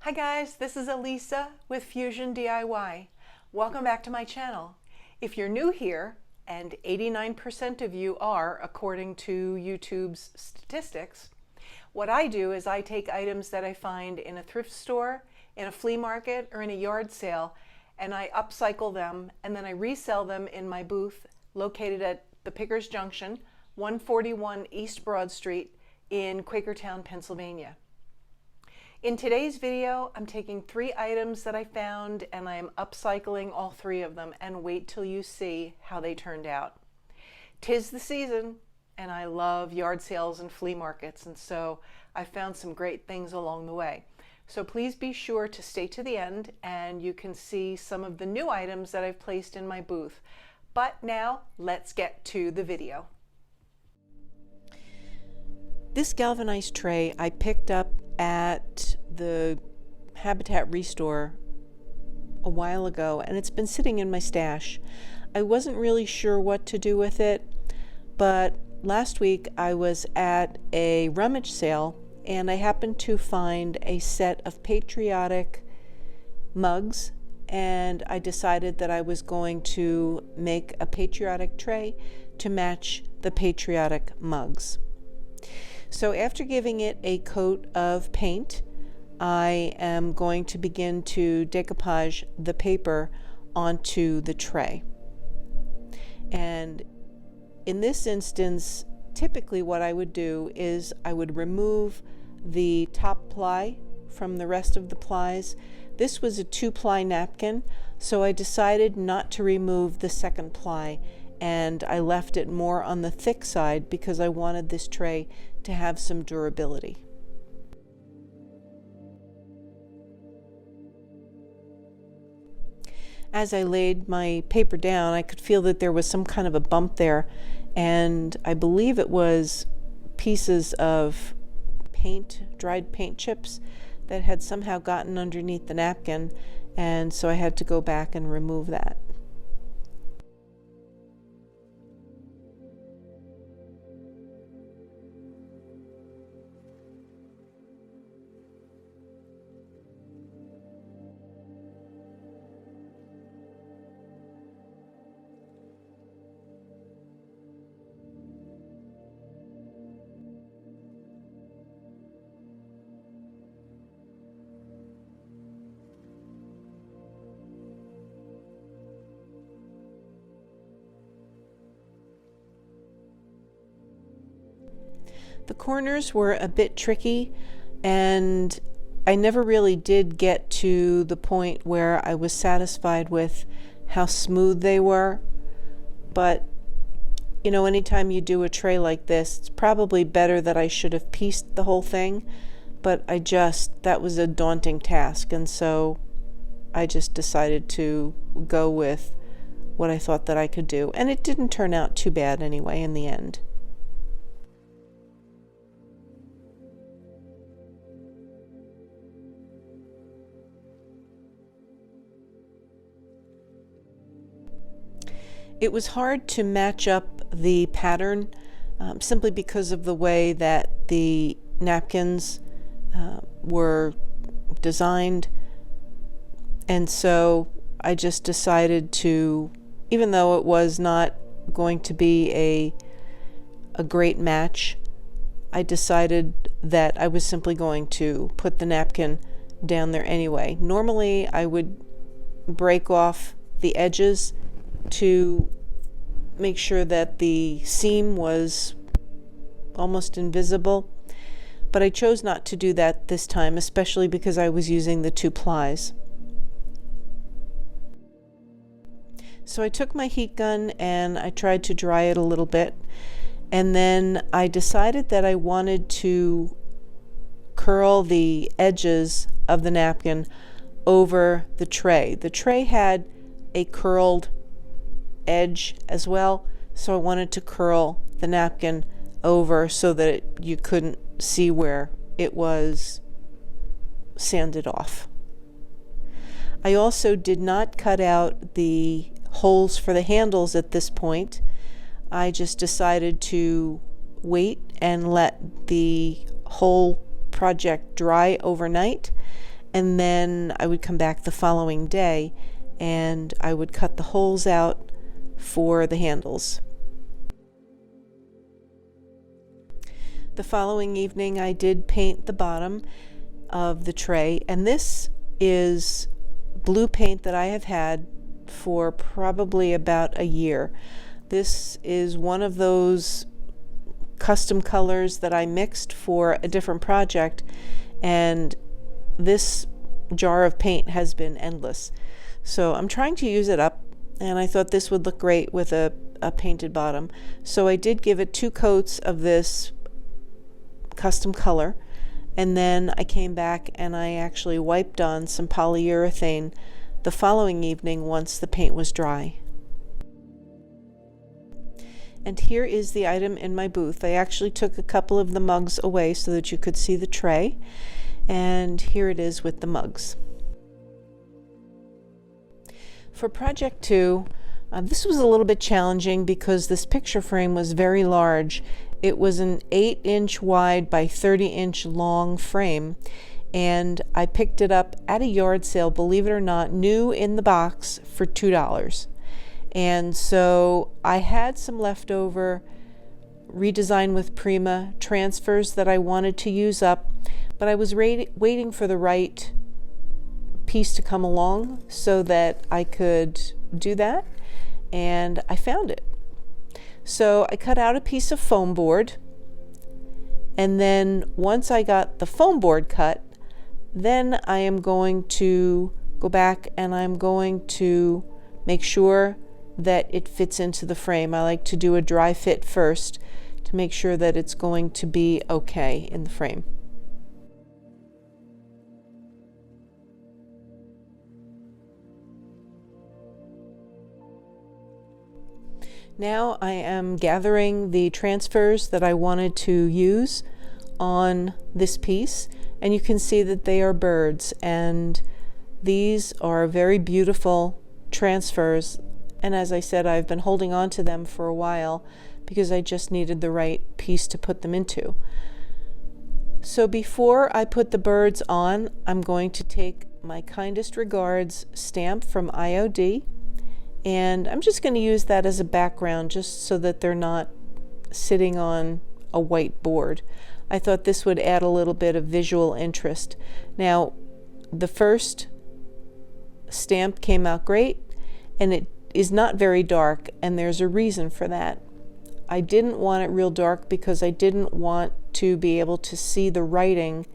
Hi guys, this is Elisa with Fusion DIY. Welcome back to my channel. If you're new here, and 89% of you are according to YouTube's statistics, what I do is I take items that I find in a thrift store, in a flea market, or in a yard sale, and I upcycle them and then I resell them in my booth located at the Pickers Junction, 141 East Broad Street in Quakertown, Pennsylvania. In today's video, I'm taking 3 items that I found and I'm upcycling all 3 of them, and wait till you see how they turned out. 'Tis the season and I love yard sales and flea markets, and so I found some great things along the way. So please be sure to stay to the end and you can see some of the new items that I've placed in my booth. But now let's get to the video. This galvanized tray I picked up at the Habitat Restore a while ago, and it's been sitting in my stash. I wasn't really sure what to do with it, but last week I was at a rummage sale and I happened to find a set of patriotic mugs, and I decided that I was going to make a patriotic tray to match the patriotic mugs. So after giving it a coat of paint, I am going to begin to decoupage the paper onto the tray. And in this instance, typically what I would do is I would remove the top ply from the rest of the plies. This was a 2-ply napkin, so I decided not to remove the second ply, and I left it more on the thick side because I wanted this tray to have some durability. As I laid my paper down, I could feel that there was some kind of a bump there, and I believe it was pieces of paint, dried paint chips, that had somehow gotten underneath the napkin, and so I had to go back and remove that. The corners were a bit tricky, and I never really did get to the point where I was satisfied with how smooth they were. But you know, anytime you do a tray like this, it's probably better that I should have pieced the whole thing, but that was a daunting task, and so I just decided to go with what I thought that I could do, and it didn't turn out too bad anyway in the end. It was hard to match up the pattern simply because of the way that the napkins were designed, and so I just decided to, even though it was not going to be a great match, I decided that I was simply going to put the napkin down there anyway. Normally I would break off the edges to make sure that the seam was almost invisible, but I chose not to do that this time, especially because I was using the 2 plies. So I took my heat gun and I tried to dry it a little bit, and then I decided that I wanted to curl the edges of the napkin over the tray. The tray had a curled edge as well, so I wanted to curl the napkin over so that you couldn't see where it was sanded off. I also did not cut out the holes for the handles at this point. I just decided to wait and let the whole project dry overnight, and then I would come back the following day and I would cut the holes out for the handles. The following evening I did paint the bottom of the tray, and this is blue paint that I have had for probably about a year. This is one of those custom colors that I mixed for a different project, and this jar of paint has been endless. So I'm trying to use it up, and I thought this would look great with a painted bottom. So I did give it 2 coats of this custom color, and then I came back and I actually wiped on some polyurethane the following evening once the paint was dry. And here is the item in my booth. I actually took a couple of the mugs away so that you could see the tray, and here it is with the mugs. For project 2, this was a little bit challenging because this picture frame was very large. It was an 8-inch wide by 30-inch long frame, and I picked it up at a yard sale, believe it or not, new in the box for $2. And so I had some leftover Redesign with Prima transfers that I wanted to use up, but I was waiting for the right piece to come along so that I could do that, and I found it. So I cut out a piece of foam board, and then once I got the foam board cut, then I am going to go back and I'm going to make sure that it fits into the frame. I like to do a dry fit first to make sure that it's going to be okay in the frame. Now I am gathering the transfers that I wanted to use on this piece, and you can see that they are birds, and these are very beautiful transfers, and as I said, I've been holding on to them for a while because I just needed the right piece to put them into. So before I put the birds on, I'm going to take my kindest regards stamp from IOD, and I'm just going to use that as a background just so that they're not sitting on a white board. I thought this would add a little bit of visual interest. Now, the first stamp came out great, and it is not very dark, and there's a reason for that. I didn't want it real dark because I didn't want to be able to see the writing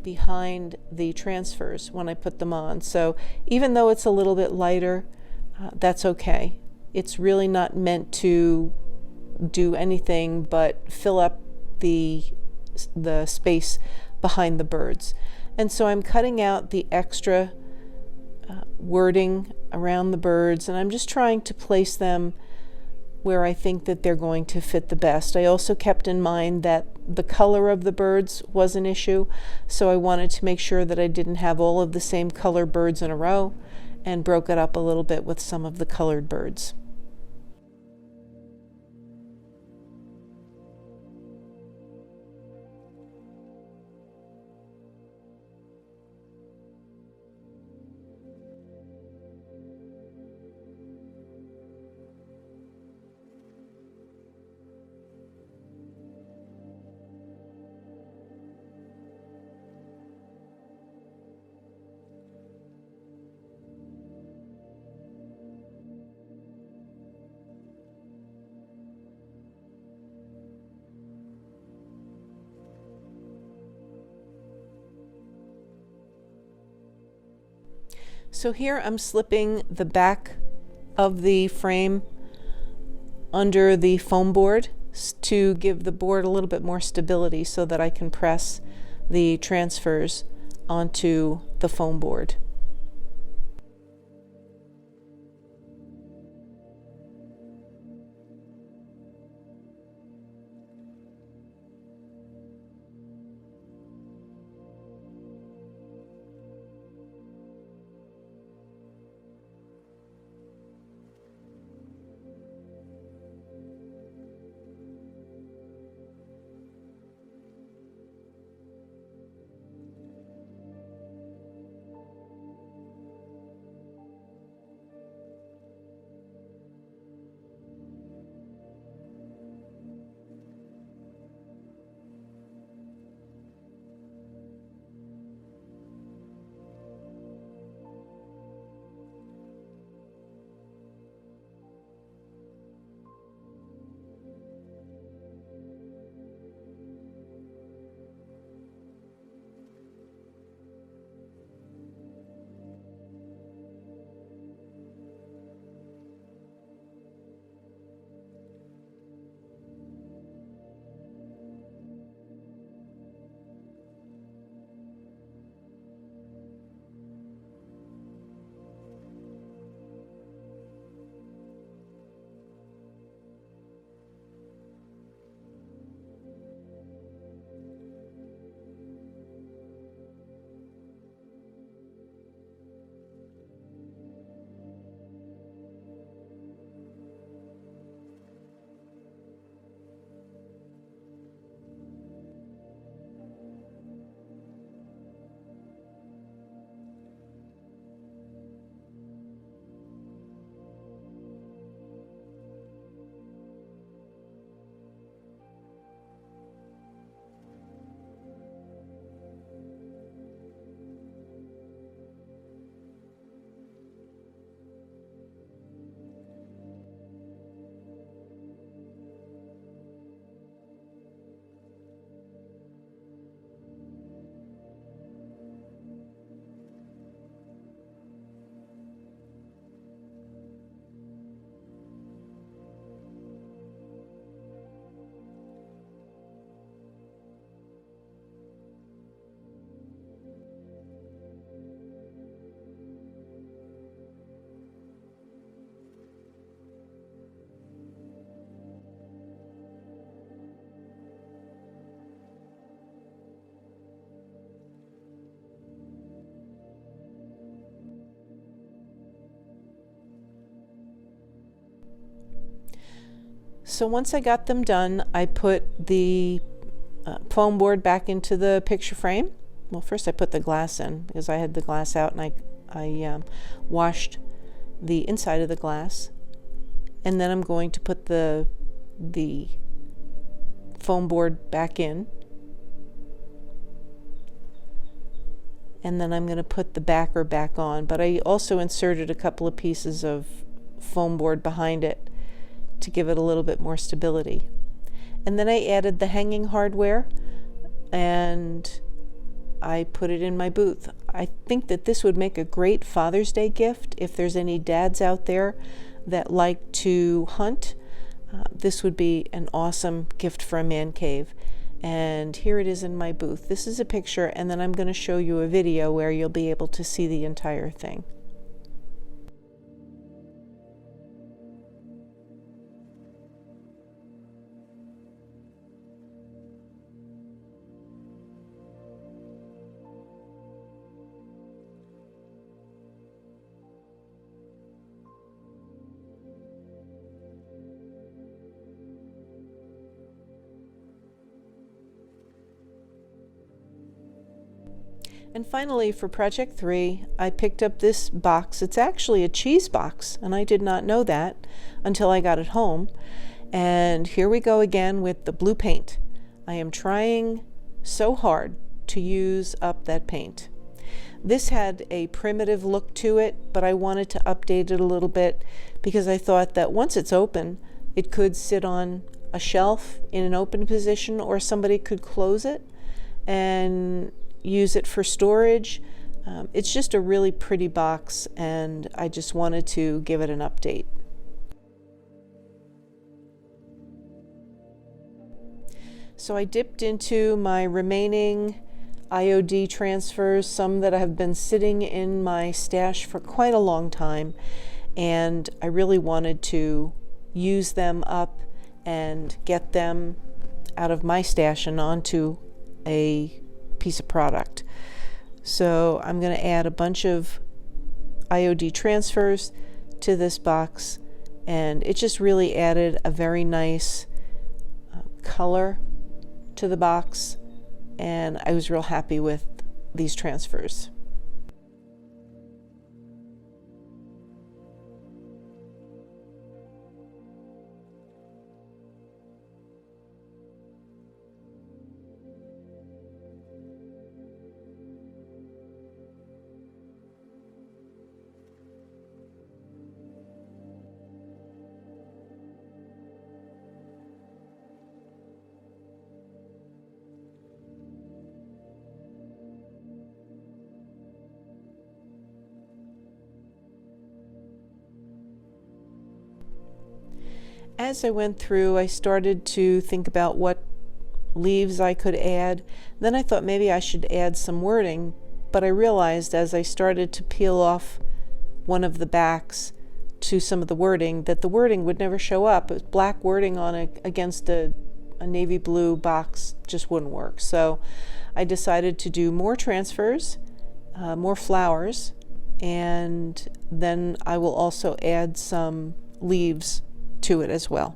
behind the transfers when I put them on. So even though it's a little bit lighter, that's okay. It's really not meant to do anything but fill up the space behind the birds. And so I'm cutting out the extra wording around the birds, and I'm just trying to place them where I think that they're going to fit the best. I also kept in mind that the color of the birds was an issue, so I wanted to make sure that I didn't have all of the same color birds in a row, and broke it up a little bit with some of the colored birds. So here I'm slipping the back of the frame under the foam board to give the board a little bit more stability so that I can press the transfers onto the foam board. So once I got them done, I put the foam board back into the picture frame. Well, first I put the glass in because I had the glass out, and I washed the inside of the glass. And then I'm going to put the foam board back in. And then I'm going to put the backer back on. But I also inserted a couple of pieces of foam board behind it to give it a little bit more stability. And then I added the hanging hardware, and I put it in my booth. I think that this would make a great Father's Day gift if there's any dads out there that like to hunt. This would be an awesome gift for a man cave. And here it is in my booth. This is a picture, and then I'm going to show you a video where you'll be able to see the entire thing. And finally, for project 3, I picked up this box. It's actually a cheese box, and I did not know that until I got it home. And here we go again with the blue paint. I am trying so hard to use up that paint. This had a primitive look to it, but I wanted to update it a little bit because I thought that once it's open, it could sit on a shelf in an open position, or somebody could close it and use it for storage. It's just a really pretty box, and I just wanted to give it an update. So I dipped into my remaining IOD transfers, some that have been sitting in my stash for quite a long time, and I really wanted to use them up and get them out of my stash and onto a piece of product. So I'm going to add a bunch of IOD transfers to this box, and it just really added a very nice color to the box, and I was real happy with these transfers. As I went through, I started to think about what leaves I could add. Then I thought maybe I should add some wording, but I realized as I started to peel off one of the backs to some of the wording that the wording would never show up. It was black wording on against a navy blue box just wouldn't work. So I decided to do more transfers, more flowers, and then I will also add some leaves to it as well.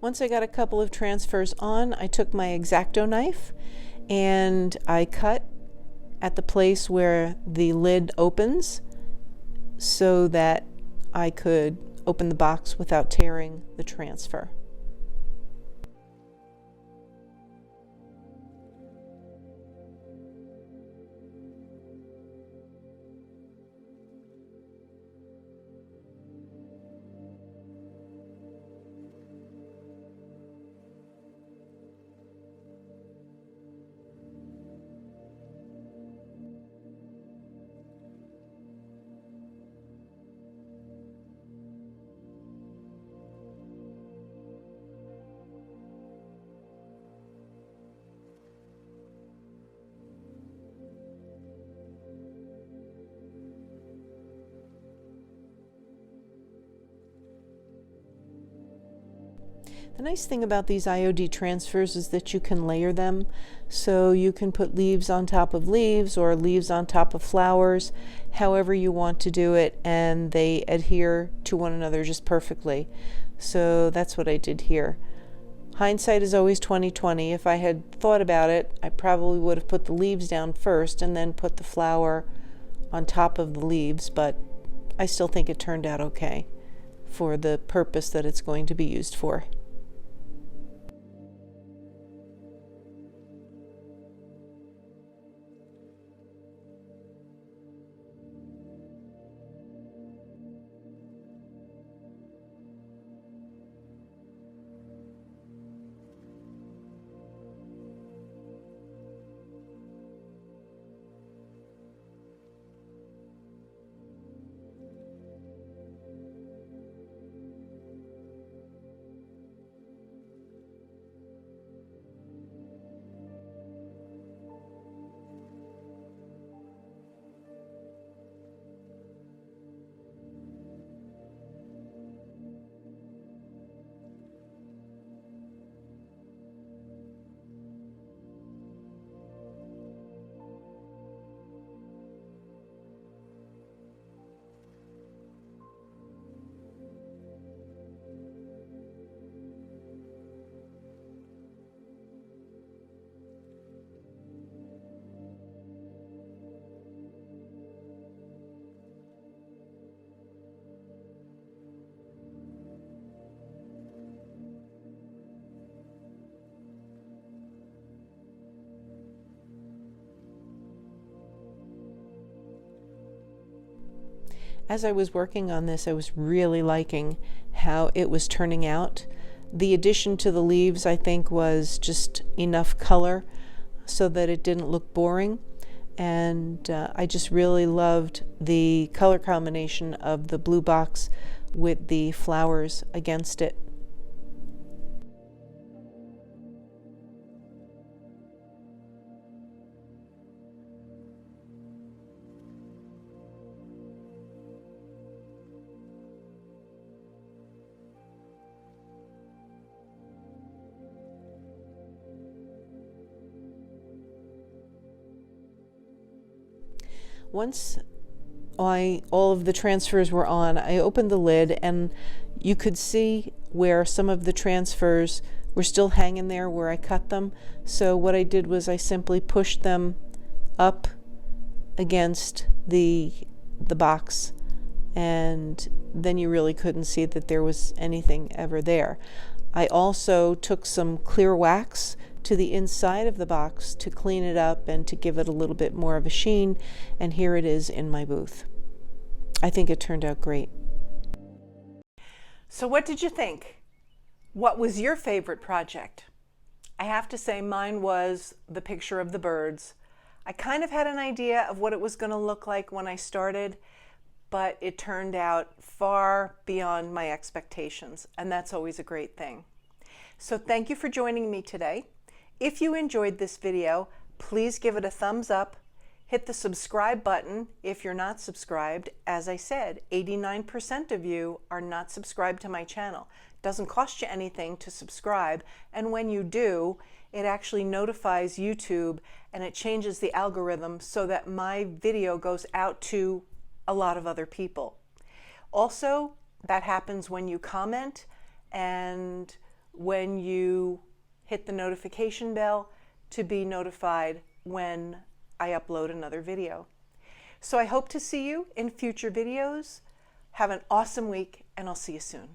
Once I got a couple of transfers on, I took my X-Acto knife and I cut at the place where the lid opens so that I could open the box without tearing the transfer. The nice thing about these IOD transfers is that you can layer them, so you can put leaves on top of leaves or leaves on top of flowers, however you want to do it, and they adhere to one another just perfectly. So that's what I did here. Hindsight is always 20/20. If I had thought about it, I probably would have put the leaves down first and then put the flower on top of the leaves, but I still think it turned out okay for the purpose that it's going to be used for. As I was working on this, I was really liking how it was turning out. The addition to the leaves, I think, was just enough color so that it didn't look boring. And I just really loved the color combination of the blue box with the flowers against it. Once all of the transfers were on, I opened the lid and you could see where some of the transfers were still hanging there where I cut them. So what I did was I simply pushed them up against the box, and then you really couldn't see that there was anything ever there. I also took some clear wax to the inside of the box to clean it up and to give it a little bit more of a sheen, and here it is in my booth. I think it turned out great. So what did you think? What was your favorite project? I have to say mine was the picture of the birds. I kind of had an idea of what it was going to look like when I started, but it turned out far beyond my expectations, and that's always a great thing. So thank you for joining me today. If you enjoyed this video, please give it a thumbs up. Hit the subscribe button if you're not subscribed. As I said, 89% of you are not subscribed to my channel. It doesn't cost you anything to subscribe, and when you do, it actually notifies YouTube and it changes the algorithm so that my video goes out to a lot of other people. Also, that happens when you comment and when you hit the notification bell to be notified when I upload another video. So I hope to see you in future videos. Have an awesome week, and I'll see you soon.